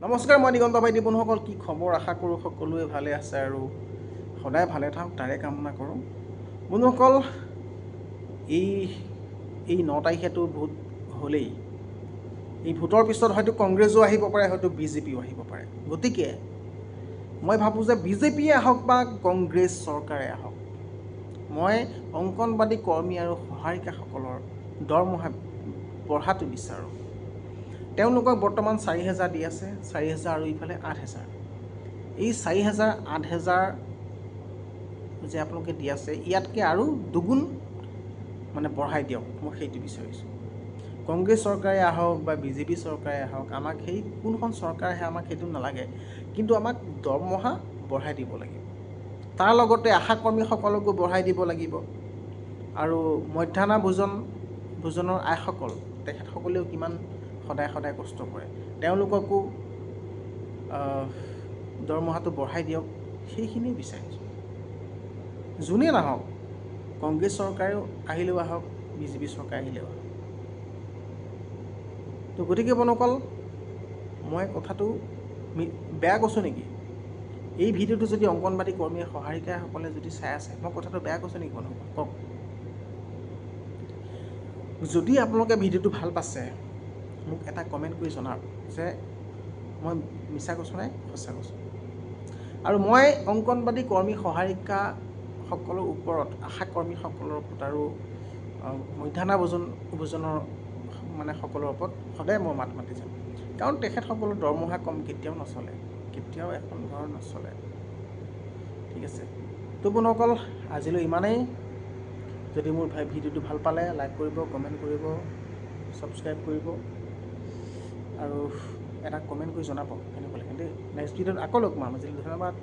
নমস্কাৰ, মই দিগন্ত ভাইটি বন্ধুসকল। কি খবৰ? আশা কৰোঁ সকলোৱে ভালে আছে আৰু সদায় ভালে থাকক তাৰে কামনা কৰোঁ। বন্ধুসকল, এই 9 তাৰিখেতো ভোট হ'লেই। এই ভোটৰ পিছত হয়তো কংগ্ৰেছো আহিব পাৰে, হয়তো বিজেপিও আহিব পাৰে। গতিকে মই ভাবোঁ যে বিজেপিয়ে আহক বা কংগ্ৰেছ চৰকাৰে আহক, মই অংকনবাদী কৰ্মী আৰু সহায়িকাসকলৰ দৰমহা বঢ়াটো বিচাৰোঁ। তেওঁলোকক বৰ্তমান 4,000 দি আছে, 4,000 আৰু ইফালে 8,000। এই 4,000 8,000 যে আপোনালোকে দি আছে, ইয়াতকৈ আৰু দুগুণ বঢ়াই দিয়ক। মই সেইটো বিচাৰিছোঁ। কংগ্ৰেছ চৰকাৰে আহক বা বিজেপি চৰকাৰে আহক, আমাক সেই কোনখন চৰকাৰ আহে আমাক সেইটো নালাগে, কিন্তু আমাক দৰমহা বঢ়াই দিব লাগিব। তাৰ লগতে আশা কৰ্মীসকলকো বঢ়াই দিব লাগিব। আৰু মধ্যাহ্ন ভোজনৰ আইসকল, তেখেতসকলেও কিমান সদায় সদায় কষ্ট কৰে, তেওঁলোককো দৰমহাটো বঢ়াই দিয়ক, সেইখিনিও বিচাৰিছোঁ। যোনেই নাহক, কংগ্ৰেছ চৰকাৰেও আহিলেও আহক, বিজেপি চৰকাৰ আহিলেও আহক। তো গতিকে বন্ধুসকল, মই কথাটো বেয়া কৈছোঁ নেকি? এই ভিডিঅ'টো যদি অংগনবাদী কৰ্মী সহায়িকাসকলে যদি চাই আছে, মই কথাটো বেয়া কৈছোঁ নেকি বন্ধুসকল? কওক। যদি আপোনালোকে ভিডিঅ'টো ভাল পাইছে, মোক এটা কমেণ্ট কৰি জনাওক যে মই মিছা কৈছোঁ নাই, সঁচা কৈছোঁ। আৰু মই অংগনবাদী কৰ্মী সহায়িকাসকলৰ ওপৰত, আশা কৰ্মীসকলৰ ওপৰত আৰু মধ্যাহ্ন ভোজনৰ সকলৰ ওপৰত সদায় মই মাত মাতি যাম। কাৰণ তেখেতসকলৰ দৰমহা কম কেতিয়াও নচলে, কেতিয়াও এখন ঘৰ নচলে। ঠিক আছে। তো বন্ধুসকল, আজিলৈ ইমানেই। যদি মোৰ ভিডিঅ'টো ভাল পালে লাইক কৰিব, কমেণ্ট কৰিব, ছাবস্ক্ৰাইব কৰিব আৰু এটা কমেণ্ট কৰি জনাব কেনেকুৱা লাগে দেই। নেক্সট ভিডিঅ'ত আকৌ লগ পাম। আজিলৈ ধন্যবাদ।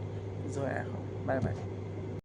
জয় আই অসম। Bye bye.